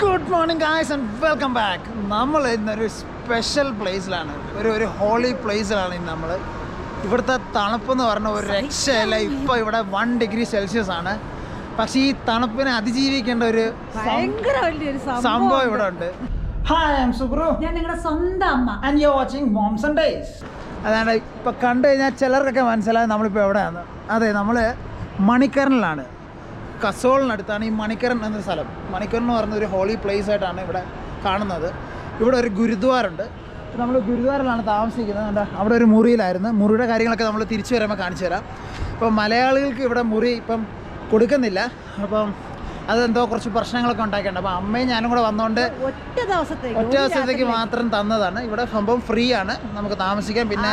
Good morning guys and welcome back. നമ്മൾ ഇന്നൊരു special പ്ലേസിലാണ്, ഒരു ഹോളി പ്ലേസിലാണ് ഇന്ന് നമ്മൾ. ഇവിടുത്തെ തണുപ്പെന്ന് പറഞ്ഞ ഒരു രക്ഷയല്ല. ഇപ്പോൾ ഇവിടെ 1 ഡിഗ്രി സെൽഷ്യസ് ആണ്. പക്ഷേ ഈ തണുപ്പിനെ അതിജീവിക്കേണ്ട ഒരു സംഭവം ഇവിടെ ഉണ്ട്. Hi, I am Subru. ഞാൻ നിങ്ങളുടെ സ്വന്തം അമ്മ. And you are watching MomSonDays. അതാണ് ഇപ്പോൾ കണ്ടു കഴിഞ്ഞാൽ ചിലർക്കൊക്കെ മനസ്സിലായി നമ്മളിപ്പോൾ എവിടെയാണ്. അതെ, നമ്മൾ മണിക്കരനിലാണ്. കസോളിനടുത്താണ് ഈ മണിക്കരൻ എന്നൊരു സ്ഥലം. മണിക്കരൻ എന്ന് പറയുന്ന ഒരു ഹോളി പ്ലേസ് ആയിട്ടാണ് ഇവിടെ കാണുന്നത്. ഇവിടെ ഒരു ഗുരുദ്വാരുണ്ട്. നമ്മൾ ഗുരുദ്വാരയിലാണ് താമസിക്കുന്നത്. അവിടെ ഒരു മുറിയിലായിരുന്നു. മുറിയുടെ കാര്യങ്ങളൊക്കെ നമ്മൾ തിരിച്ചു വരുമ്പോൾ കാണിച്ചു തരാം. ഇപ്പോൾ മലയാളികൾക്ക് ഇവിടെ മുറി ഇപ്പം കൊടുക്കുന്നില്ല. അപ്പം അതെന്തോ കുറച്ച് പ്രശ്നങ്ങളൊക്കെ ഉണ്ടാക്കിയിട്ടുണ്ട്. അപ്പോൾ അമ്മയും ഞാനും കൂടെ വന്നുകൊണ്ട് ഒറ്റ ദിവസത്തേക്ക് മാത്രം തന്നതാണ്. ഇവിടെ സംഭവം ഫ്രീ ആണ്, നമുക്ക് താമസിക്കാം. പിന്നെ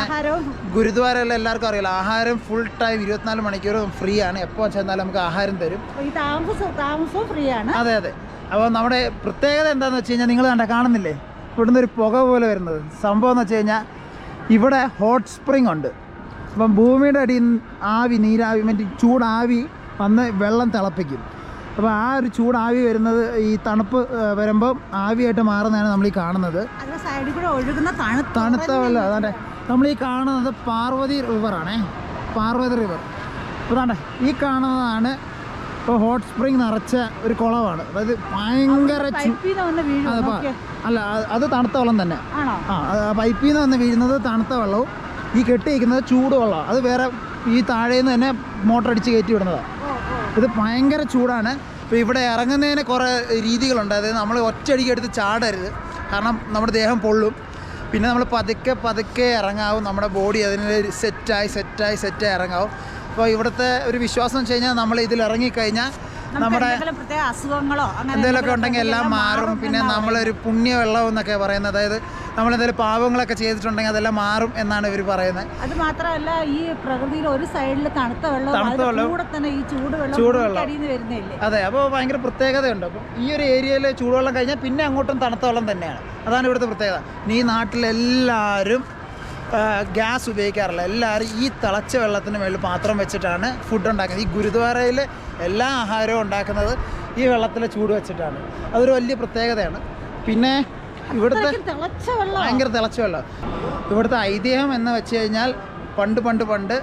ഗുരുദ്വാരയിൽ എല്ലാവർക്കും അറിയില്ല, ആഹാരം ഫുൾ ടൈം 24 മണിക്കൂറും ഫ്രീ ആണ്. എപ്പോൾ ചെന്നാലും നമുക്ക് ആഹാരം തരും. താമസവും ഫ്രീ ആണ്. അതെ. അപ്പോൾ നമ്മുടെ പ്രത്യേകത എന്താണെന്ന് വെച്ച് കഴിഞ്ഞാൽ നിങ്ങൾ കാണുന്നില്ലേ, ഇവിടുന്ന് ഒരു പുക പോലെ വരുന്നത്. സംഭവം എന്ന് വെച്ച് കഴിഞ്ഞാൽ ഇവിടെ ഹോട്ട് സ്പ്രിംഗ് ഉണ്ട്. അപ്പം ഭൂമിയുടെ അടിയിൽ ആവി, നീരാവി, മറ്റേ ചൂടാവി വന്ന് വെള്ളം തിളപ്പിക്കും. അപ്പോൾ ആ ഒരു ചൂടാവി വരുന്നത് ഈ തണുപ്പ് വരുമ്പോൾ ആവിയായിട്ട് മാറുന്നതാണ് നമ്മൾ ഈ കാണുന്നത്. തണുത്ത വെള്ളം. അതാണ്ട് നമ്മൾ ഈ കാണുന്നത് പാർവതി റിവറാണേ, പാർവതി റിവർ. അപ്പോൾ അതാണ്ട് ഈ കാണുന്നതാണ് ഇപ്പോൾ ഹോട്ട് സ്പ്രിംഗ് നിറച്ച ഒരു കുളമാണ്. അതായത് ഭയങ്കര അല്ല, അത് തണുത്ത വെള്ളം തന്നെ. പൈപ്പിൽ നിന്ന് വന്ന് വീഴുന്നത് തണുത്ത വെള്ളവും ഈ കെട്ടിയിരിക്കുന്നത് ചൂട് വെള്ളമാണ്. അത് വേറെ ഈ താഴേന്ന് തന്നെ മോട്ടർ അടിച്ച് കയറ്റി വിടുന്നതാണ്. ഇത് ഭയങ്കര ചൂടാണ്. ഇപ്പോൾ ഇവിടെ ഇറങ്ങുന്നതിന് കുറേ രീതികളുണ്ട്. അതായത് നമ്മൾ ഒറ്റയടിക്ക് എടുത്ത് ചാടരുത്, കാരണം നമ്മുടെ ദേഹം പൊള്ളും. പിന്നെ നമ്മൾ പതുക്കെ ഇറങ്ങാവും. നമ്മുടെ ബോഡി അതിന് സെറ്റായി ഇറങ്ങാവും. അപ്പോൾ ഇവിടുത്തെ ഒരു വിശ്വാസം വെച്ച് കഴിഞ്ഞാൽ നമ്മൾ ഇതിൽ ഇറങ്ങിക്കഴിഞ്ഞാൽ നമ്മുടെ അസുഖങ്ങളോ എന്തെങ്കിലുമൊക്കെ ഉണ്ടെങ്കിൽ എല്ലാം മാറും. പിന്നെ നമ്മളൊരു പുണ്യവെള്ളം എന്നൊക്കെ പറയുന്നത്, അതായത് നമ്മളെന്തെങ്കിലും പാപങ്ങളൊക്കെ ചെയ്തിട്ടുണ്ടെങ്കിൽ അതെല്ലാം മാറും എന്നാണ് ഇവർ പറയുന്നത്. അത് മാത്രമല്ല, ഈ പ്രകൃതിയിൽ ഒരു സൈഡിൽ തണുത്ത വെള്ളം തന്നെ ഈ ചൂടുവെള്ളം വരുന്നില്ലേ. അതെ, അപ്പോൾ ഭയങ്കര പ്രത്യേകതയുണ്ട്. അപ്പം ഈ ഒരു ഏരിയയിൽ ചൂടുവെള്ളം കഴിഞ്ഞാൽ പിന്നെ അങ്ങോട്ടും തണുത്ത വെള്ളം തന്നെയാണ്. അതാണ് ഇവിടുത്തെ പ്രത്യേകത. ഈ നാട്ടിലെല്ലാവരും ഗ്യാസ് ഉപയോഗിക്കാറില്ല. എല്ലാവരും ഈ തിളച്ച വെള്ളത്തിന് മേളിൽ പാത്രം വെച്ചിട്ടാണ് ഫുഡ് ഉണ്ടാക്കുന്നത്. ഈ ഗുരുദ്വാരയിൽ എല്ലാ ആഹാരവും ഉണ്ടാക്കുന്നത് ഈ വെള്ളത്തിലെ ചൂട് വെച്ചിട്ടാണ്. അതൊരു വലിയ പ്രത്യേകതയാണ്. പിന്നെ ഇവിടുത്തെ ഭയങ്കര തിളച്ച വെള്ളം. ഇവിടുത്തെ ഐതിഹ്യം എന്ന് വെച്ച് കഴിഞ്ഞാൽ പണ്ട്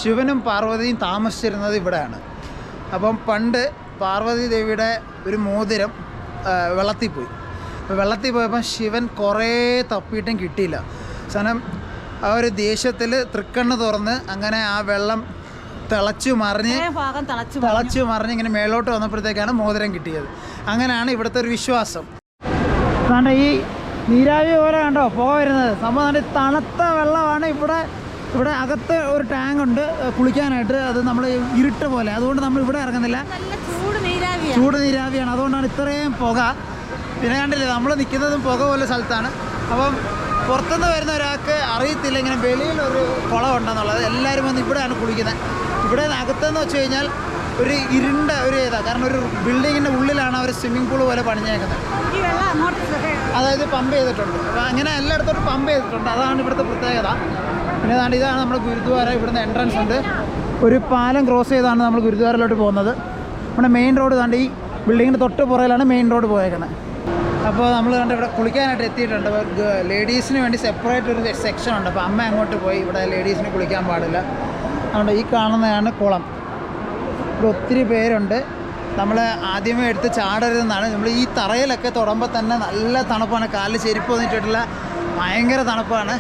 ശിവനും പാർവതിയും താമസിച്ചിരുന്നത് ഇവിടെയാണ്. അപ്പം പണ്ട് പാർവതി ദേവിയുടെ ഒരു മോതിരം വെള്ളത്തിൽ പോയി. വെള്ളത്തിൽ പോയപ്പം ശിവൻ കുറേ തപ്പിയിട്ടും കിട്ടിയില്ല. കാരണം ആ ഒരു ദേഷ്യത്തിൽ തൃക്കണ്ണ് തുറന്ന് അങ്ങനെ ആ വെള്ളം തിളച്ചു മറിഞ്ഞ് ഇങ്ങനെ മേലോട്ട് വന്നപ്പോഴത്തേക്കാണ് മോതിരം കിട്ടിയത്. അങ്ങനെയാണ് ഇവിടുത്തെ ഒരു വിശ്വാസം. കണ്ട ഈ നീരാവി പോലെ കണ്ടോ പുക വരുന്നത്. സംഭവം തണുത്ത വെള്ളമാണ്. ഇവിടെ അകത്ത് ഒരു ടാങ്ക് ഉണ്ട് കുളിക്കാനായിട്ട്. അത് നമ്മൾ ഇരുട്ട് പോലെ, അതുകൊണ്ട് നമ്മൾ ഇവിടെ ഇറങ്ങുന്നില്ല. ചൂട് നീരാവിയാണ്, അതുകൊണ്ടാണ് ഇത്രയും പുക. പിന്നെ കണ്ടില്ലേ, നമ്മൾ നിൽക്കുന്നതും പുക പോലെ സ്ഥലത്താണ്. അപ്പം പുറത്തുനിന്ന് വരുന്ന ഒരാൾക്ക് അറിയത്തില്ല ഇങ്ങനെ വെളിയിലൊരു കുളം ഉണ്ടെന്നുള്ളത്. എല്ലാവരും വന്ന് ഇവിടെയാണ് കുളിക്കുന്നത്. ഇവിടെ അകത്തെന്ന് വെച്ച് കഴിഞ്ഞാൽ ഒരു ഇരുണ്ട ഒരു കാരണം ഒരു ബിൽഡിങ്ങിൻ്റെ ഉള്ളിലാണ് അവർ സ്വിമ്മിംഗ് പൂൾ പോലെ പണിഞ്ഞേക്കുന്നത്. അതായത് പമ്പ് ചെയ്തിട്ടുണ്ട്. അപ്പോൾ അങ്ങനെ എല്ലായിടത്തോട്ടും പമ്പ് ചെയ്തിട്ടുണ്ട്. അതാണ് ഇവിടുത്തെ പ്രത്യേകത. പിന്നെ ഇതാണ് നമ്മുടെ ഗുരുദ്വാര. ഇവിടുന്ന് എൻട്രൻസ് ഉണ്ട്. ഒരു പാലം ക്രോസ് ചെയ്താണ് നമ്മൾ ഗുരുദ്വാരയിലോട്ട് പോകുന്നത്. നമ്മുടെ മെയിൻ റോഡ് കണ്ട് ഈ ബിൽഡിങ്ങിൻ്റെ തൊട്ട് പുറയിലാണ് മെയിൻ റോഡ് പോയേക്കുന്നത്. അപ്പോൾ നമ്മൾ കണ്ട് ഇവിടെ കുളിക്കാനായിട്ട് എത്തിയിട്ടുണ്ട്. ലേഡീസിന് വേണ്ടി സെപ്പറേറ്റ് ഒരു സെക്ഷൻ ഉണ്ട്. അപ്പോൾ അമ്മ അങ്ങോട്ട് പോയി, ഇവിടെ ലേഡീസിന് കുളിക്കാൻ പാടില്ല. അതുകൊണ്ട് ഈ കാണുന്നതാണ് കുളം. ഇവിടെ ഒത്തിരി പേരുണ്ട്. നമ്മൾ ആദ്യമേ എടുത്ത് ചാടരുതെന്നാണ്. നമ്മൾ ഈ തറയിലൊക്കെ തൊടുമ്പോൾ തന്നെ നല്ല തണുപ്പാണ്. കാലിൽ ചെരുപ്പ് വന്നിട്ടില്ല, ഭയങ്കര തണുപ്പാണ്.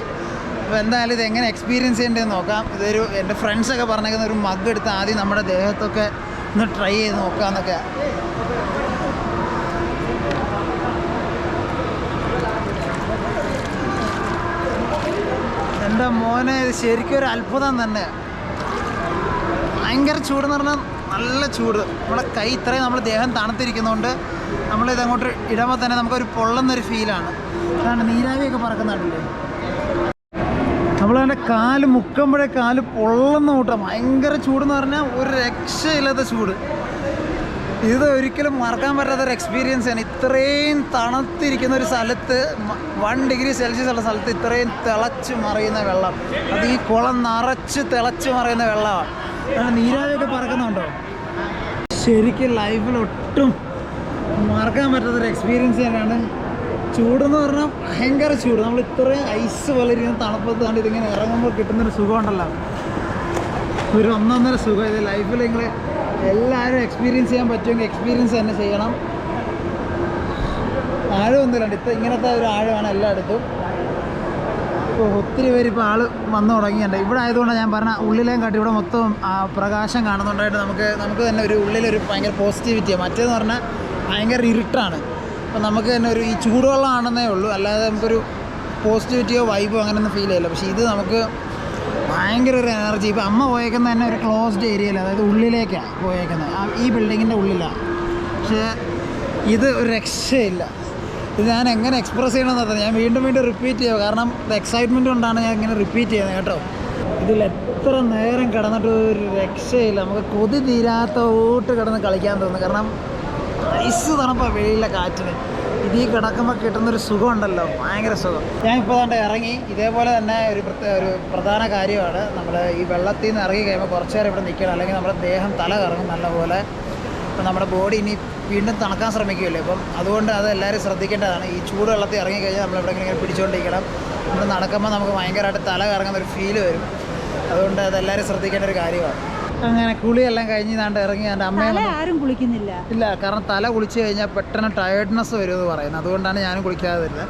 അപ്പോൾ എന്തായാലും ഇത് എങ്ങനെ എക്സ്പീരിയൻസ് ചെയ്യേണ്ടതെന്ന് നോക്കാം. ഇതൊരു എൻ്റെ ഫ്രണ്ട്സൊക്കെ പറഞ്ഞേക്കുന്ന ഒരു മഗ് എടുത്ത് ആദ്യം നമ്മുടെ ദേഹത്തൊക്കെ ഒന്ന് ട്രൈ ചെയ്ത് നോക്കാമെന്നൊക്കെ. എൻ്റെ മോനെ, ഇത് ശരിക്കും ഒരു അത്ഭുതം തന്നെ. ഭയങ്കര ചൂടെന്ന് പറഞ്ഞാൽ നല്ല ചൂട്. നമ്മുടെ കൈ ഇത്രയും നമ്മുടെ ദേഹം തണുത്തിരിക്കുന്നതുകൊണ്ട് നമ്മളിതങ്ങോട്ട് ഇടുമ്പോൾ തന്നെ നമുക്കൊരു പൊള്ളുന്നൊരു ഫീലാണ്. അതാണ് നീരാവിയൊക്കെ പറക്കുന്നുണ്ടല്ലേ. നമ്മളതിൻ്റെ കാല് മുക്കുമ്പോഴേ കാല് പൊള്ളുന്ന കൂട്ടം. ഭയങ്കര ചൂടെന്ന് പറഞ്ഞാൽ ഒരു രക്ഷയില്ലാത്ത ചൂട്. ഇത് ഒരിക്കലും മറക്കാൻ പറ്റാത്തൊരു എക്സ്പീരിയൻസ് ആണ്. ഇത്രയും തണുത്തിരിക്കുന്ന ഒരു സ്ഥലത്ത് 1 ഡിഗ്രി സെൽഷ്യസ് ഉള്ള സ്ഥലത്ത് ഇത്രയും തിളച്ച് മറിയുന്ന വെള്ളം. അത് ഈ കുളം നിറച്ച് തിളച്ച് മറിയുന്ന വെള്ളമാണ്. നീരാവിയൊക്കെ പറക്കുന്നുണ്ടോ? ശരിക്കും ലൈഫിൽ ഒട്ടും മറക്കാൻ പറ്റാത്തൊരു എക്സ്പീരിയൻസ് തന്നെയാണ്. ചൂടെന്ന് പറഞ്ഞാൽ ഭയങ്കര ചൂട്. നമ്മൾ ഇത്രയും ഐസ് പോലെ ഇരിക്കുന്ന തണുപ്പത്ത് കണ്ട് ഇതിങ്ങനെ ഇറങ്ങുമ്പോൾ കിട്ടുന്നൊരു സുഖമുണ്ടല്ലോ, ഒരു ഒന്നൊന്നര സുഖം. ഇത് ലൈഫിൽ നിങ്ങൾ എല്ലാവരും എക്സ്പീരിയൻസ് ചെയ്യാൻ പറ്റുമെങ്കിൽ എക്സ്പീരിയൻസ് തന്നെ ചെയ്യണം. ആഴമൊന്നുമില്ല, ഇങ്ങനത്തെ ഒരു ആഴമാണ് എല്ലായിടത്തും. ഇപ്പോൾ ഒത്തിരി പേര് ഇപ്പോൾ ആൾ വന്നു തുടങ്ങിയിട്ടുണ്ട്. ഇവിടെ ആയതുകൊണ്ടാണ് ഞാൻ പറഞ്ഞ ഉള്ളിലേയും കാട്ടി ഇവിടെ മൊത്തം പ്രകാശം കാണുന്നുണ്ടായിട്ട് നമുക്ക് തന്നെ ഒരു ഉള്ളിലൊരു ഭയങ്കര പോസിറ്റിവിറ്റിയാണ്. മറ്റേന്ന് പറഞ്ഞാൽ ഭയങ്കര ഇരുട്ടാണ്. അപ്പോൾ നമുക്ക് തന്നെ ഒരു ഈ ചൂടുവെള്ളമാണെന്നേ ഉള്ളൂ, അല്ലാതെ നമുക്കൊരു പോസിറ്റിവിറ്റിയോ വൈബോ അങ്ങനെയൊന്നും ഫീൽ ചെയ്യില്ല. പക്ഷേ ഇത് നമുക്ക് ഭയങ്കര ഒരു എനർജി. ഇപ്പോൾ അമ്മ പോയേക്കുന്നത് തന്നെ ഒരു ക്ലോസ്ഡ് ഏരിയയിൽ, അതായത് ഉള്ളിലേക്കാണ് പോയേക്കുന്നത്, ഈ ബിൽഡിങ്ങിൻ്റെ ഉള്ളിലാണ്. പക്ഷേ ഇത് ഒരു രക്ഷയില്ല. ഇത് ഞാൻ എങ്ങനെ എക്സ്പ്രസ് ചെയ്യണമെന്ന് പറഞ്ഞാൽ ഞാൻ വീണ്ടും റിപ്പീറ്റ് ചെയ്യുക. കാരണം ഇത് എക്സൈറ്റ്മെൻറ്റ് കൊണ്ടാണ് ഞാൻ ഇങ്ങനെ റിപ്പീറ്റ് ചെയ്യുന്നത് കേട്ടോ. ഇതിൽ എത്ര നേരം കിടന്നിട്ട് ഒരു രക്ഷയില്ല. നമുക്ക് കൊതി തീരാത്ത ഓട്ട് കിടന്ന് കളിക്കാൻ തോന്നുന്നു. കാരണം ഐസ് തണുപ്പാണ് വെളിയിലെ കാറ്റിന്. ഇതിൽ കിടക്കുമ്പോൾ കിട്ടുന്നൊരു സുഖമുണ്ടല്ലോ, ഭയങ്കര സുഖം. ഞാൻ ഇപ്പോൾ തന്നെ ഇറങ്ങി. ഇതേപോലെ തന്നെ ഒരു പ്രധാന കാര്യമാണ്, നമ്മൾ ഈ വെള്ളത്തിൽ നിന്ന് ഇറങ്ങി കഴിയുമ്പോൾ കുറച്ച് നേരം ഇവിടെ നിൽക്കണം, അല്ലെങ്കിൽ നമ്മുടെ ദേഹം തല കറങ്ങും നല്ലപോലെ. അപ്പം നമ്മുടെ ബോഡി ഇനി വീണ്ടും തണുക്കാൻ ശ്രമിക്കുകയല്ലേ. അപ്പം അതുകൊണ്ട് അത് എല്ലാവരും ശ്രദ്ധിക്കേണ്ടതാണ്. ഈ ചൂട് വെള്ളത്തിൽ ഇറങ്ങിക്കഴിഞ്ഞാൽ നമ്മളെവിടെയെങ്കിലും ഇങ്ങനെ പിടിച്ചുകൊണ്ടിരിക്കണം. നമ്മൾ നടക്കുമ്പോൾ നമുക്ക് ഭയങ്കരമായിട്ട് തല കറങ്ങുന്ന ഒരു ഫീല് വരും. അതുകൊണ്ട് അതെല്ലാവരും ശ്രദ്ധിക്കേണ്ട ഒരു കാര്യമാണ്. അങ്ങനെ കുളിയെല്ലാം കഴിഞ്ഞ് നാണ്ട് ഇറങ്ങി എൻ്റെ അമ്മയെ ആരും കുളിക്കുന്നില്ല. ഇല്ല, കാരണം തല കുളിച്ച് കഴിഞ്ഞാൽ പെട്ടെന്ന് ടയേർഡ്നെസ് വരുമെന്ന് പറയുന്നത്. അതുകൊണ്ടാണ് ഞാനും കുളിക്കാതെ വരുന്നത്.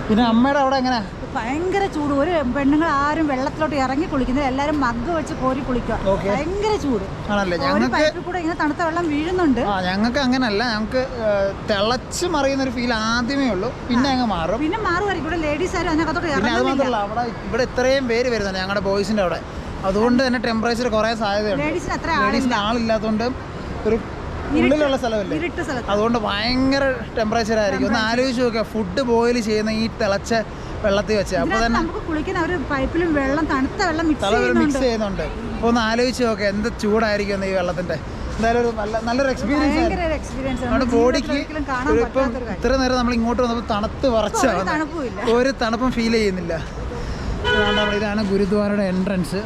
പിന്നെ അമ്മയുടെ അവിടെ എങ്ങനെ ഭയങ്കര ചൂട്. ഒരു പെണ്ണുങ്ങൾ ആരും വെള്ളത്തിലോട്ട് ഇറങ്ങി കുളിക്കുന്നില്ല, എല്ലാവരും മഗ്ഗ് വെച്ച് കോരി കുളിക്കുക. ഭയങ്കര ചൂട് ആണല്ലേ. ഞങ്ങൾക്ക് കൂടെ ഇങ്ങനെ തണുത്ത വെള്ളം വീഴുന്നുണ്ട്. ഞങ്ങൾക്ക് അങ്ങനല്ല, ഞങ്ങൾക്ക് തിളച്ച് മറിയുന്ന ഒരു ഫീൽ ആദ്യമേ ഉള്ളൂ, പിന്നെ അങ്ങ് മാറും. പിന്നെ മാറുമായിരിക്കും. ഇവിടെ ലേഡീസ് ആരും അതിനകത്തോട്ട് പിന്നെ അത് മാത്രമല്ല, അവിടെ ഇവിടെ ഇത്രയും പേര് വരുന്നുണ്ട് ഞങ്ങളുടെ ബോയ്സിൻ്റെ അവിടെ. അതുകൊണ്ട് തന്നെ ടെമ്പറേച്ചർ കുറേ സാധ്യതയുണ്ട്. ലേഡീസിന് ആളില്ലാത്തതുകൊണ്ട് ഒരു ഉള്ളിലുള്ള സ്ഥലമല്ലേ, അതുകൊണ്ട് ഭയങ്കര ടെമ്പറേച്ചർ ആയിരിക്കും. ഒന്ന് ആലോചിച്ച് നോക്കുക, ഫുഡ് ബോയിൽ ചെയ്യുന്ന ഈ തിളച്ച വെള്ളത്തിൽ വെച്ച് അപ്പോൾ തന്നെ പൈപ്പിലും വെള്ളം തണുത്ത വെള്ളം മിക്സ് ചെയ്യുന്നുണ്ട്. അപ്പോൾ ഒന്ന് ആലോചിച്ച് നോക്കുക എന്ത് ചൂടായിരിക്കും ഈ വെള്ളത്തിൻ്റെ. എന്തായാലും ഒരു നല്ലൊരു എക്സ്പീരിയൻസ് ആയിരുന്നു. നമ്മുടെ ബോഡിക്ക് ഇപ്പം ഇത്ര നേരം നമ്മൾ ഇങ്ങോട്ട് വന്നപ്പോൾ തണുത്ത് വറച്ചാണ്, ഒരു തണുപ്പും ഫീൽ ചെയ്യുന്നില്ല. ഇതാണ് ഗുരുദ്വാരയുടെ എൻട്രൻസ്.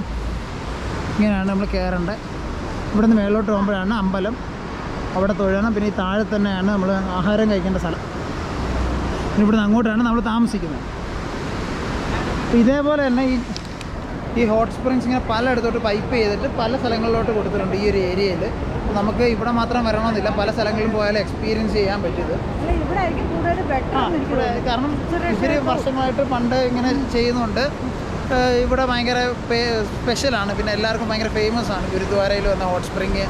ഇങ്ങനെയാണ് നമ്മൾ കയറേണ്ടത്. ഇവിടെ നിന്ന് മേലോട്ട് പോകുമ്പോഴാണ് അമ്പലം, അവിടെ തൊഴണം. പിന്നെ ഈ താഴെ തന്നെയാണ് നമ്മൾ ആഹാരം കഴിക്കേണ്ട സ്ഥലം. പിന്നെ ഇവിടുന്ന് അങ്ങോട്ടാണ് നമ്മൾ താമസിക്കുന്നത്. ഇതേപോലെ തന്നെ ഈ ഹോട്ട് സ്പ്രിങ്സ് ഇങ്ങനെ പലയിടത്തോട്ട് പൈപ്പ് ചെയ്തിട്ട് പല സ്ഥലങ്ങളിലോട്ട് കൊടുത്തിട്ടുണ്ട് ഈ ഒരു ഏരിയയിൽ. നമുക്ക് ഇവിടെ മാത്രം വരണമെന്നില്ല, പല സ്ഥലങ്ങളിലും പോയാലും എക്സ്പീരിയൻസ് ചെയ്യാൻ പറ്റിയത്. കാരണം ഇവർ വർഷങ്ങളായിട്ട് പണ്ട് ഇങ്ങനെ ചെയ്യുന്നുണ്ട്. ഇവിടെ ഭയങ്കര സ്പെഷ്യലാണ്. പിന്നെ എല്ലാവർക്കും ഭയങ്കര ഫേമസ് ആണ് ഗുരുദ്വാരയിൽ വന്ന ഹോട്ട് സ്പ്രിങ്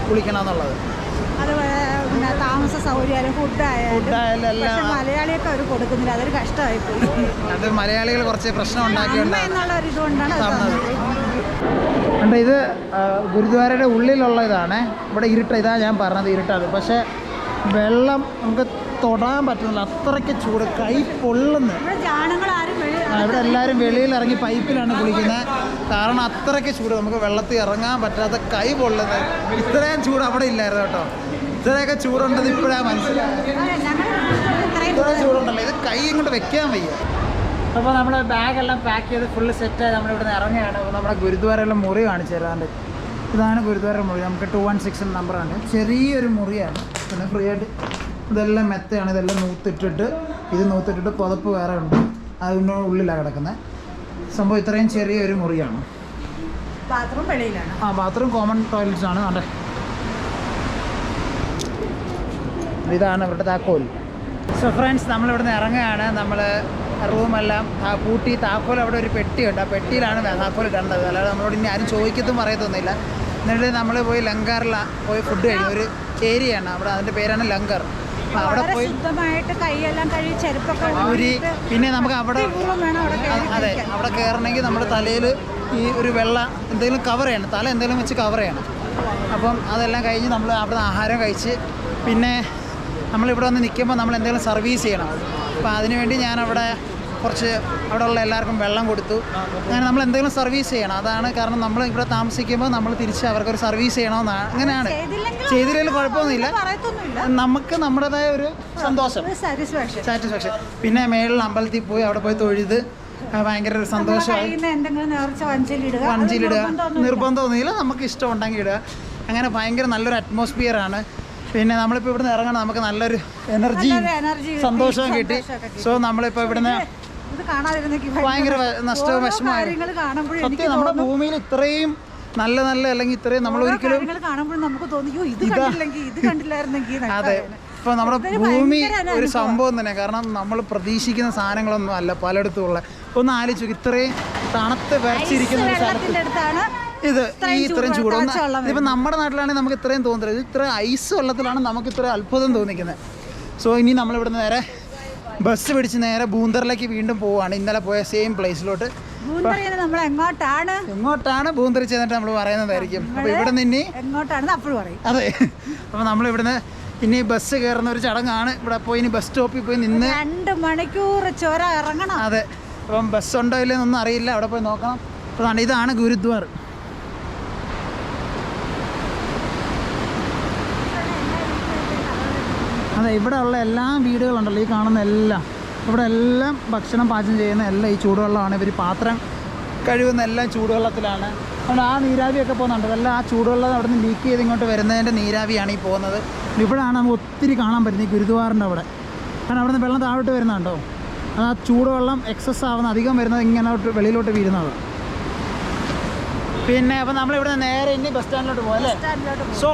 കുളിക്കണം എന്നുള്ളത്. താമസ സൗകര്യം, ഫുഡായാലും എല്ലാം മലയാളിയൊക്കെ അവർ കൊടുക്കുന്നില്ല. അതൊരു കഷ്ടമായി പോയി. അത് മലയാളികൾ കുറച്ച് പ്രശ്നം ഉണ്ടാക്കിയുണ്ടാണ്. ഇത് ഗുരുദ്വാരയുടെ ഉള്ളിലുള്ള ഇതാണ്. ഇവിടെ ഇതാണ് ഞാൻ പറഞ്ഞത്, ഇരുട്ടാണ്. പക്ഷേ വെള്ളം നമുക്ക് തൊടാൻ പറ്റുന്നില്ല, അത്രയ്ക്ക് ചൂട്, കൈ പൊള്ളുന്നു. ഇവിടെ എല്ലാവരും വെളിയിൽ ഇറങ്ങി പൈപ്പിലാണ് കുളിക്കുന്നത്. കാരണം അത്രയ്ക്ക് ചൂട്, നമുക്ക് വെള്ളത്തിൽ ഇറങ്ങാൻ പറ്റാത്ത, കൈ പൊള്ളുന്നത്. ഇത്രയും ചൂട് അവിടെ ഇല്ലായിരുന്നു കേട്ടോ. ഇത്രയൊക്കെ ചൂടുണ്ടെന്ന് ഇപ്പോഴാണ് മനസ്സിലായത്. ഇത്രയും ചൂടുണ്ടല്ലോ, ഇത് കൈ ഇങ്ങോട്ട് വെക്കാൻ വയ്യ. അപ്പോൾ നമ്മൾ ബാഗെല്ലാം പാക്ക് ചെയ്ത് ഫുള്ള് സെറ്റായി നമ്മളിവിടെ നിന്ന് ഇറങ്ങുകയാണ്. അപ്പോൾ നമ്മുടെ ഗുരുദ്വാരയിലെ മുറി കാണിച്ചു തരാണ്ട്. ഇതാണ് ഗുരുദ്വാര മുറി. നമുക്ക് 216 നമ്പറാണ്. ചെറിയൊരു മുറിയാണ്. പിന്നെ ഫ്രീ ആയിട്ട് ഇതെല്ലാം മെത്തയാണ്. ഇതെല്ലാം നൂത്തിട്ടിട്ട് പുതപ്പ് വേറെ ഉണ്ട്, അതിൻ്റെ ഉള്ളിലാണ് കിടക്കുന്നത് സംഭവം. ഇത്രയും ചെറിയൊരു മുറിയാണ്. ബാത്റൂം വെളിയിലാണ്. ബാത്റൂം കോമൺ ടോയ്ലറ്റ്സ് ആണ്. അതെ, ഇതാണ് ഇവരുടെ താക്കോൽ. സോ ഫ്രണ്ട്സ്, നമ്മളിവിടുന്ന് ഇറങ്ങുകയാണ്. നമ്മൾ റൂമെല്ലാം പൂട്ടി, താക്കോൽ അവിടെ ഒരു പെട്ടിയുണ്ട്, ആ പെട്ടിയിലാണ് താക്കോൽ ഇടേണ്ടത്. അല്ലാതെ നമ്മളോട് ഇനി ആരും ചോദിക്കത്തും പറയത്തൊന്നുമില്ല. എന്നിട്ട് നമ്മൾ പോയി ലങ്കാറിലാണ് പോയി ഫുഡ് കഴിക്കും. ഒരു ഏരിയയാണ് അവിടെ, അതിൻ്റെ പേരാണ് ലങ്കർ. അവിടെ പോയി കൈയെല്ലാം കഴുകി ചെരുപ്പൊക്കെ ഊരി, പിന്നെ നമുക്ക് അവിടെ അതെ അവിടെ കയറണമെങ്കിൽ നമ്മുടെ തലയിൽ ഈ ഒരു വെള്ള എന്തെങ്കിലും കവർ ചെയ്യണം, തല എന്തെങ്കിലും വെച്ച് കവർ ചെയ്യണം. അപ്പം അതെല്ലാം കഴിഞ്ഞ് നമ്മൾ അവിടെ നിന്ന് ആഹാരം കഴിച്ച് പിന്നെ നമ്മളിവിടെ വന്ന് നിൽക്കുമ്പോൾ നമ്മൾ എന്തെങ്കിലും സർവീസ് ചെയ്യണം. അപ്പോൾ അതിനുവേണ്ടി ഞാനവിടെ കുറച്ച് അവിടെ ഉള്ള എല്ലാവർക്കും വെള്ളം കൊടുത്തു. അങ്ങനെ നമ്മൾ എന്തെങ്കിലും സർവീസ് ചെയ്യണം. അതാണ് കാരണം, നമ്മൾ ഇവിടെ താമസിക്കുമ്പോൾ നമ്മൾ തിരിച്ച് അവർക്കൊരു സർവീസ് ചെയ്യണമെന്നാണ്. അങ്ങനെയാണ്. ചെയ്തില്ലെങ്കിൽ കുഴപ്പമൊന്നുമില്ല, നമുക്ക് നമ്മുടേതായ ഒരു സന്തോഷം, സാറ്റിസ്ഫാക്ഷൻ. പിന്നെ മേളിൽ അമ്പലത്തിൽ പോയി അവിടെ പോയി തൊഴുത് ഭയങ്കര ഒരു സന്തോഷമായി. വഞ്ചിലിടുക നിർബന്ധമൊന്നുമില്ല, നമുക്ക് ഇഷ്ടമുണ്ടെങ്കിൽ ഇടുക. അങ്ങനെ ഭയങ്കര നല്ലൊരു അറ്റ്മോസ്ഫിയറാണ്. പിന്നെ നമ്മളിപ്പോൾ ഇവിടുന്ന് ഇറങ്ങണം, നമുക്ക് നല്ലൊരു എനർജി സന്തോഷവും കിട്ടി. സോ നമ്മളിപ്പോൾ ഇവിടുന്ന് ഭയങ്കര നഷ്ടവും വിഷമമായി. സത്യം നമ്മുടെ ഭൂമിയിൽ ഇത്രയും നല്ല അല്ലെങ്കിൽ ഇത്രയും നമ്മൾ ഒരിക്കലും അതെ. ഇപ്പൊ നമ്മുടെ ഭൂമി ഒരു സംഭവം തന്നെ. കാരണം നമ്മൾ പ്രതീക്ഷിക്കുന്ന സാധനങ്ങളൊന്നും അല്ല പലയിടത്തുമുള്ള. ഒന്ന് ആലോചിച്ചു, ഇത്രയും തണുത്ത് വിറച്ചിരിക്കുന്ന ഒരു സ്ഥലത്താണ് ഇത് ഈ ഇത്രയും ചൂട്. ഇപ്പം നമ്മുടെ നാട്ടിലാണെങ്കിൽ നമുക്ക് ഇത്രയും തോന്നില്ല. ഇത് ഇത്ര ഐസ് വെള്ളത്തിലാണ് നമുക്ക് ഇത്ര അത്ഭുതം തോന്നിക്കുന്നത്. സോ ഇനി നമ്മളിവിടുന്ന് നേരെ ബസ് പിടിച്ച് നേരെ ബൂന്തറിലേക്ക് വീണ്ടും പോവുകയാണ്. ഇന്നലെ പോയ സെയിം പ്ലേസിലോട്ട്. എങ്ങോട്ടാണ് ബൂന്തറി ചെന്നിട്ട് നമ്മൾ പറയുന്നതായിരിക്കും. അപ്പോൾ ഇവിടെ നിന്ന് അതെ. അപ്പോൾ നമ്മളിവിടുന്ന് ഇനി ബസ് കയറുന്ന ഒരു ചടങ്ങാണ്. ഇവിടെ പോയി ഇനി ബസ് സ്റ്റോപ്പിൽ പോയി നിന്ന് 2 മണിക്കൂർ ചുരം ഇറങ്ങണം. അതെ. അപ്പം ബസ് ഉണ്ടോ ഇല്ലെന്നൊന്നും അറിയില്ല, അവിടെ പോയി നോക്കണം. അപ്പോൾ ഇതാണ് ഗുരുദ്വാർ. അതെ, ഇവിടെ ഉള്ള എല്ലാ വീടുകളുണ്ടല്ലോ, ഈ കാണുന്ന എല്ലാം, ഇവിടെ എല്ലാം ഭക്ഷണം പാചകം ചെയ്യുന്ന എല്ലാം ഈ ചൂടുവെള്ളമാണ്. ഇവർ പാത്രം കഴുകുന്ന എല്ലാം ചൂടുവെള്ളത്തിലാണ്. അതുകൊണ്ട് ആ നീരാവിയൊക്കെ പോകുന്നുണ്ട്. അതെല്ലാം ആ ചൂടുവെള്ളം അവിടെ നിന്ന് ലീക്ക് ചെയ്ത് ഇങ്ങോട്ട് വരുന്നതിൻ്റെ നീരാവിയാണ് ഈ പോകുന്നത്. ഇവിടെയാണ് നമുക്ക് ഒത്തിരി കാണാൻ പറ്റുന്നത്, ഈ ഗുരുദ്വാറിൻ്റെ അവിടെ. കാരണം അവിടെ നിന്ന് വെള്ളം താഴോട്ട് വരുന്നുണ്ടോ, അത് ആ ചൂടുവെള്ളം എക്സസ് ആവുന്ന അധികം വരുന്നത് ഇങ്ങനെ വെളിയിലോട്ട് വീഴുന്നത്. പിന്നെ അപ്പം നമ്മളിവിടെ നേരെ ഇനി ബസ് സ്റ്റാൻഡിലോട്ട് പോകാം അല്ലേ. So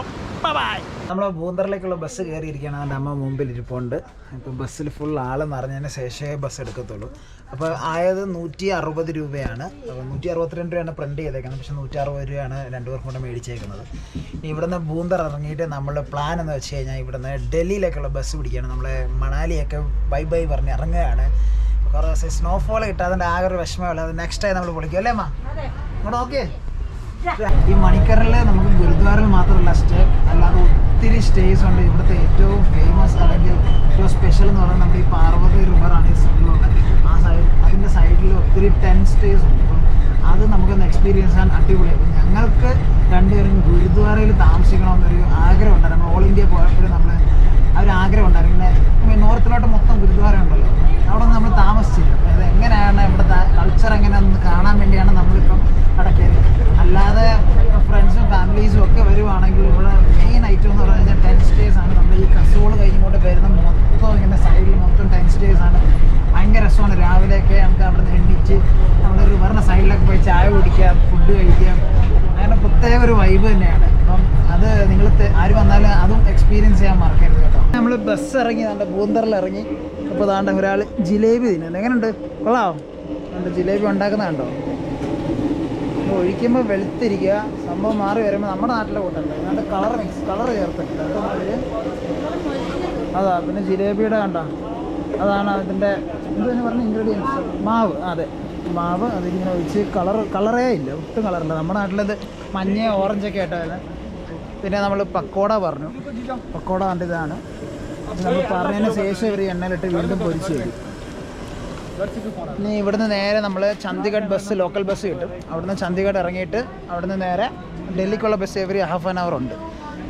bye. നമ്മൾ ബൂന്തറിലേക്കുള്ള ബസ് കയറിയിരിക്കുകയാണ്. അതിൻ്റെ അമ്മ മുമ്പിൽ ഇരിപ്പുണ്ട്. ഇപ്പം ബസ്സിൽ ഫുൾ ആളെ നിറഞ്ഞതിന് ശേഷമേ ബസ് എടുക്കത്തുള്ളൂ. അപ്പോൾ ആയത് 160 രൂപയാണ്. അപ്പോൾ 162 രൂപയാണ് പ്രിൻറ്റ് ചെയ്തേക്കുന്നത്. പക്ഷേ 160 രൂപയാണ് 2 പേർക്കും കൂടെ മേടിച്ചേക്കുന്നത്. ഇനി ഇവിടുന്ന് ബൂന്തർ ഇറങ്ങിയിട്ട് നമ്മൾ പ്ലാൻ എന്ന് വെച്ച് കഴിഞ്ഞാൽ ഇവിടുന്ന് ഡൽഹിയിലേക്കുള്ള ബസ് പിടിക്കുകയാണ്. നമ്മൾ മണാലിയൊക്കെ ബൈ പറഞ്ഞ് ഇറങ്ങുകയാണ്. കുറേ ദിവസം സ്നോഫോൾ കിട്ടുക, അതിൻ്റെ ആകെ ഒരു വിഷമമുള്ള അത് നെക്സ്റ്റ് ടൈം നമ്മൾ പൊളിക്കും അല്ലേ അമ്മ? ഇവിടെ ഓക്കെ. ഈ മണിക്കറിൽ നമുക്ക് ഗുരുദ്വാറിൽ മാത്രമല്ല സ്റ്റേ, അല്ലാതെ ഒത്തിരി സ്റ്റേസ് ഉണ്ട്. ഇവിടുത്തെ ഏറ്റവും ഫേമസ് അല്ലെങ്കിൽ ഏറ്റവും സ്പെഷ്യൽ എന്ന് പറയുന്നത് നമ്മുടെ ഈ പാർവതി റിവറാണ് ഈ സൈഡിലുള്ളത്. ആ അതിൻ്റെ സൈഡിൽ ഒത്തിരി 10 സ്റ്റേസ് ഉണ്ട്. അപ്പം അത് നമുക്കൊന്ന് എക്സ്പീരിയൻസ് ചെയ്യാൻ അടിപൊളിയായി. ഞങ്ങൾക്ക് രണ്ടുപേരും ഗുരുദ്വാരയിൽ താമസിക്കണമെന്നൊരു ആഗ്രഹം ഉണ്ടായിരുന്നു. ഓൾ ഇന്ത്യ പോയപ്പോഴും നമ്മൾ ആ ഒരു ആഗ്രഹം ഉണ്ടായിരുന്നു. ഇങ്ങനെ നോർത്തിലോട്ട് മൊത്തം ഗുരുദ്വാര ഉണ്ടല്ലോ, അവിടെ നിന്ന് നമ്മൾ താമസിച്ചില്ല. അത് എങ്ങനെയാണ് ഇവിടുത്തെ കൾച്ചർ എങ്ങനെയാണെന്ന് കാണാൻ വേണ്ടിയാണ് നമ്മളിപ്പം അവിടെ കയറി. അല്ലാതെ ഫ്രണ്ട്സും ഫാമിലീസും ഒക്കെ വരുവാണെങ്കിൽ ഇവിടെ മെയിൻ ഐറ്റം എന്ന് പറഞ്ഞു കഴിഞ്ഞാൽ 10 സ്റ്റേസ് ആണ്. നമ്മൾ ഈ കസോൾ കഴിഞ്ഞുകൊണ്ട് വരുന്ന മൊത്തം ഇങ്ങനെ സൈഡിൽ മൊത്തം 10 സ്റ്റേസ് ആണ്. ഭയങ്കര രസമാണ്. രാവിലെയൊക്കെ നമുക്ക് അവിടെ നിന്ന് എണ്ണിച്ച് നമ്മൾ റിവറിൻ്റെ സൈഡിലൊക്കെ പോയി ചായ കുടിക്കാം, ഫുഡ് കഴിക്കാം. അങ്ങനെ പ്രത്യേക ഒരു വൈബ് തന്നെയാണ്. അപ്പം അത് നിങ്ങൾ ആര് വന്നാലും അതും എക്സ്പീരിയൻസ് ചെയ്യാൻ മറക്കരുത് കേട്ടോ. നമ്മൾ ബസ് ഇറങ്ങി നമ്മുടെ ബൂന്തറിൽ ഇറങ്ങി. അപ്പോൾ അതാണ്ട് ഒരാൾ ജിലേബി തിന്നുന്നത്. എങ്ങനെയുണ്ട്? കൊള്ളാം. അതുകൊണ്ട് ജിലേബി ഉണ്ടാക്കുന്നതുണ്ടോ? ഒഴിക്കുമ്പോൾ വെളുത്തിരിക്കുക, സംഭവം മാറി വരുമ്പോൾ നമ്മുടെ നാട്ടിലെ കൂട്ടുണ്ട്. അതിൻ്റെ കളർ ചേർത്തിട്ടുണ്ട്. അതാ. പിന്നെ ജിലേബിയുടെ കണ്ട അതാണ് അതിൻ്റെ എന്തെന്ന് പറഞ്ഞ ഇൻഗ്രീഡിയൻസ്. മാവ്. അതെ, മാവ്. അതിങ്ങനെ ഒഴിച്ച് കളറേ ഇല്ല, ഒട്ടും കളറില്ല. നമ്മുടെ നാട്ടിലത് മഞ്ഞ ഓറഞ്ചൊക്കെ ആയിട്ടാണ്. പിന്നെ നമ്മൾ പക്കോട പറഞ്ഞു. പക്കോട കണ്ടിതാണ്. നമ്മൾ പറഞ്ഞതിന് ശേഷം ഇവർ എണ്ണയിലിട്ട് വീണ്ടും പൊരിച്ച് തരും. ഇനി ഇവിടുന്ന് നേരെ നമ്മൾ ചണ്ഡീഗഡ് ബസ്, ലോക്കൽ ബസ് കിട്ടും. അവിടുന്ന് ചണ്ഡീഗഡ് ഇറങ്ങിയിട്ട് അവിടുന്ന് നേരെ ഡൽഹിക്കുള്ള bus every half an hour ഉണ്ട്.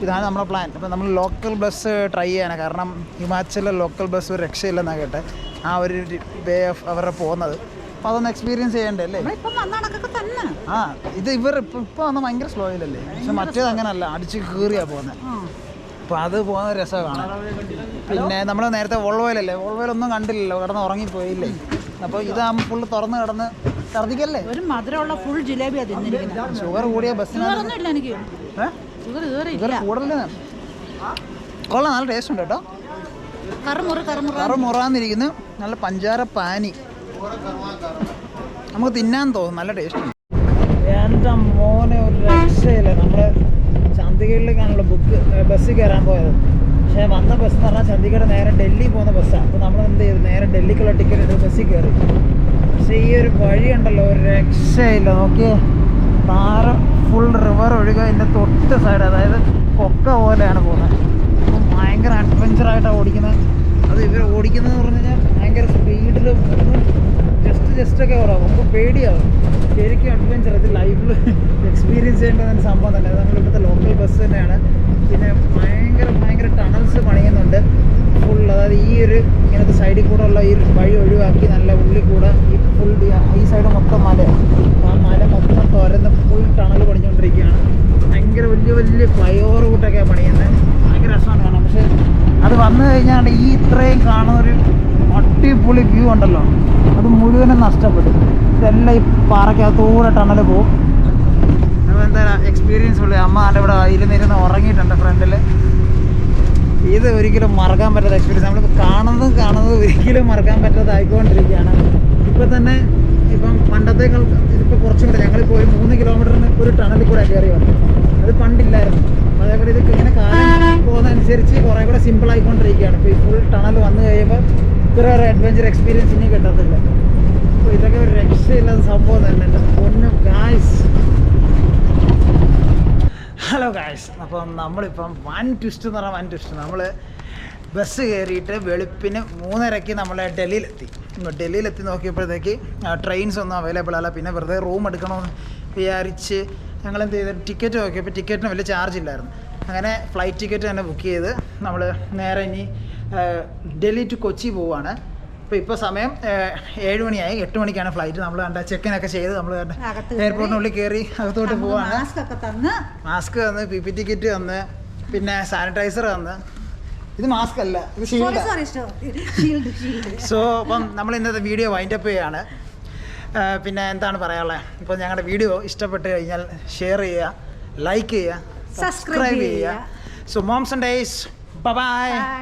ഇതാണ് നമ്മുടെ പ്ലാൻ. അപ്പോൾ നമ്മൾ ലോക്കൽ ബസ് ട്രൈ ചെയ്യാനാണ്. കാരണം ഹിമാചലിലെ ലോക്കൽ ബസ് ഒരു രക്ഷയില്ലെന്നാണ് കേട്ടെ, ആ ഒരു വേ ഓഫ് അവരുടെ പോകുന്നത്. അപ്പോൾ അതൊന്ന് എക്സ്പീരിയൻസ് ചെയ്യണ്ടേ അല്ലേ? ആ, ഇത് ഇവർ ഇപ്പോൾ വന്ന് ഭയങ്കര സ്ലോയിലല്ലേ. പക്ഷെ മറ്റേത് അങ്ങനെയല്ല, അടിച്ച് കീറിയാണ് പോകുന്നത്. അപ്പോൾ അത് പോകുന്ന രസമാണ്. പിന്നെ നമ്മൾ നേരത്തെ വോൾവോയിലല്ലേ, വോൾവോയിലൊന്നും കണ്ടില്ലല്ലോ, കിടന്ന് ഉറങ്ങിപ്പോയില്ലേ. അപ്പോൾ ഇതാകുമ്പോൾ ഫുള്ള് തുറന്ന് കിടന്ന് ഛർദ്ദിക്കല്ലേ. ഒരു മധുരമുള്ള ഫുൾ ജിലേബി. ഷുഗർ കൂടിയ ബസ്സിനൊന്നുമില്ല എനിക്ക്. ഷുഗർ കൂടുതൽ കൊള്ളാം. നല്ല ടേസ്റ്റ് ഉണ്ട് കേട്ടോ. കറുമുറാന്നിരിക്കുന്നു. നല്ല പഞ്ചാര പാനി നമുക്ക് തിന്നാൻ തോന്നും. നല്ല ടേസ്റ്റ് ഉണ്ട്. എൻ്റെ മോനെ ഒരു രക്ഷയില്ല. നമ്മൾ ചണ്ഡീഗഡിലേക്കാണല്ലോ ബസ് കയറാൻ പോയത്. പക്ഷേ വന്ന ബസ് എന്ന് പറഞ്ഞാൽ ചണ്ഡീഗഡ് നേരെ ഡൽഹി പോകുന്ന ബസ്സാണ്. അപ്പോൾ നമ്മൾ എന്ത് ചെയ്തു, നേരെ ഡൽഹിക്കുള്ള ടിക്കറ്റ് എടുത്ത് ബസ്സിൽ കയറി. പക്ഷേ ഈ ഒരു വഴി ഉണ്ടല്ലോ, ഒരു രക്ഷയില്ല. നോക്കിയേ, താരം ഫുൾ റിവർ ഒഴുകുക. ഇതിൻ്റെ തൊട്ട് സൈഡ്, അതായത് കൊക്ക പോലെയാണ് പോകുന്നത്. അപ്പം ഭയങ്കര അഡ്വഞ്ചറായിട്ടാണ് ഓടിക്കുന്നത്. അത് ഇവർ ഓടിക്കുന്നതെന്ന് പറഞ്ഞു കഴിഞ്ഞാൽ ഭയങ്കര സ്പീഡിൽ ജസ്റ്റ് ഒക്കെ ഓടാം. നമുക്ക് പേടിയാവും. ശരിക്കും അഡ്വഞ്ചർ ഇത് ലൈഫിൽ എക്സ്പീരിയൻസ് ചെയ്യേണ്ട സംഭവം തന്നെ. നമ്മൾ ഇവിടുത്തെ ലോക്കൽ ബസ് തന്നെയാണ്. പിന്നെ ഭയങ്കര ടണൽസ് പണിയുന്നുണ്ട് ഫുൾ. അതായത് ഈ ഒരു ഇങ്ങനത്തെ സൈഡിൽ കൂടെ ഉള്ള ഈ വഴി ഒഴിവാക്കി നല്ല ഉള്ളിൽ കൂടെ ഈ ഫുൾ ഈ സൈഡ് മൊത്തം മലയാണ്. ആ മല മൊത്തം തുരന്ന് ഫുൾ ടണൽ പണിഞ്ഞുകൊണ്ടിരിക്കുകയാണ്. ഭയങ്കര വലിയ ഫ്ലൈ ഓവർ കൂട്ടൊക്കെയാണ് പണിയുന്നത്. ഭയങ്കര രസമാണ് കാണാൻ. പക്ഷേ അത് വന്നു കഴിഞ്ഞാൽ ഈ ഇത്രയും കാണുന്നൊരു അടിപൊളി വ്യൂ ഉണ്ടല്ലോ, അത് മുഴുവനും നഷ്ടപ്പെടും. ഇതെല്ലാം ഈ പാറയ്ക്കകത്തൂടെ ടണൽ പോകും. അപ്പോൾ എന്താ എക്സ്പീരിയൻസ് ഉള്ളത്. അമ്മ അതിൻ്റെ ഇവിടെ ഇരുന്നിരുന്ന് ഉറങ്ങിയിട്ടുണ്ട് ഫ്രണ്ടിൽ. ഇത് ഒരിക്കലും മറക്കാൻ പറ്റാത്ത എക്സ്പീരിയൻസ്. നമ്മളിപ്പോൾ കാണുന്നത് ഒരിക്കലും മറക്കാൻ പറ്റാതായിക്കൊണ്ടിരിക്കുകയാണ്. ഇപ്പോൾ തന്നെ പണ്ടത്തേക്കാൾ ഇതിപ്പോൾ കുറച്ചും കൂടെ ഞങ്ങളിപ്പോൾ ഒരു 3 കിലോമീറ്ററിന് ഒരു ടണലിൽ കൂടെ കയറി വന്നു. അത് പണ്ടില്ലായിരുന്നു. അതേപോലെ ഇത് ഇങ്ങനെ കാലം പോകുന്നതനുസരിച്ച് കുറേ കൂടെ സിമ്പിളായിക്കൊണ്ടിരിക്കുകയാണ്. ഇപ്പോൾ ഈ ഫുൾ ടണൽ വന്നു കഴിയുമ്പോൾ ഇത്ര ഒരു അഡ്വഞ്ചർ എക്സ്പീരിയൻസ് ഇനി കിട്ടത്തില്ല. അപ്പോൾ ഇതൊക്കെ ഒരു രക്ഷയില്ലാത്ത സംഭവം തന്നെ. പൊന്നും ഗായ്സ്. ഹലോ ഗായ്സ്, അപ്പം നമ്മളിപ്പം വൻ ട്വിസ്റ്റ് എന്ന് പറഞ്ഞാൽ വൻ ട്വിസ്റ്റ്. നമ്മൾ ബസ് കയറിയിട്ട് വെളുപ്പിന് 3:30 നമ്മൾ ഡൽഹിയിലെത്തി നോക്കിയപ്പോഴത്തേക്ക് ട്രെയിൻസ് ഒന്നും അവൈലബിൾ അല്ല. പിന്നെ വെറുതെ റൂം എടുക്കണമെന്ന് വിചാരിച്ച് ഞങ്ങൾ എന്ത് ചെയ്ത് ടിക്കറ്റ് നോക്കിയപ്പോൾ ടിക്കറ്റിന് വലിയ ചാർജ് ഇല്ലായിരുന്നു. അങ്ങനെ ഫ്ലൈറ്റ് ടിക്കറ്റ് തന്നെ ബുക്ക് ചെയ്ത് നമ്മൾ നേരെ ഇനി ഡൽഹി ടു കൊച്ചി പോവുകയാണ്. ഇപ്പോൾ സമയം 7 മണിയായി. 8 മണിക്കാണ് ഫ്ലൈറ്റ്. നമ്മൾ ചെക്കിനൊക്കെ ചെയ്ത് നമ്മൾ എയർപോർട്ടിനുള്ളിൽ കയറി അകത്തോട്ട് പോവാണ്. മാസ്ക് തന്ന്, PPT കിറ്റ് തന്ന്, പിന്നെ സാനിറ്റൈസർ തന്ന്. ഇത് മാസ്ക് അല്ല, ഇത് ഷീൽഡ്. സോ അപ്പം നമ്മൾ ഇന്നത്തെ വീഡിയോ വൈൻഡപ്പ് ചെയ്യുകയാണ്. പിന്നെ എന്താണ് പറയാനുള്ളത്? ഇപ്പോൾ ഞങ്ങളുടെ വീഡിയോ ഇഷ്ടപ്പെട്ട് കഴിഞ്ഞാൽ ഷെയർ ചെയ്യുക, ലൈക്ക് ചെയ്യുക, സബ്സ്ക്രൈബ് ചെയ്യുക. So MomSonDays, by.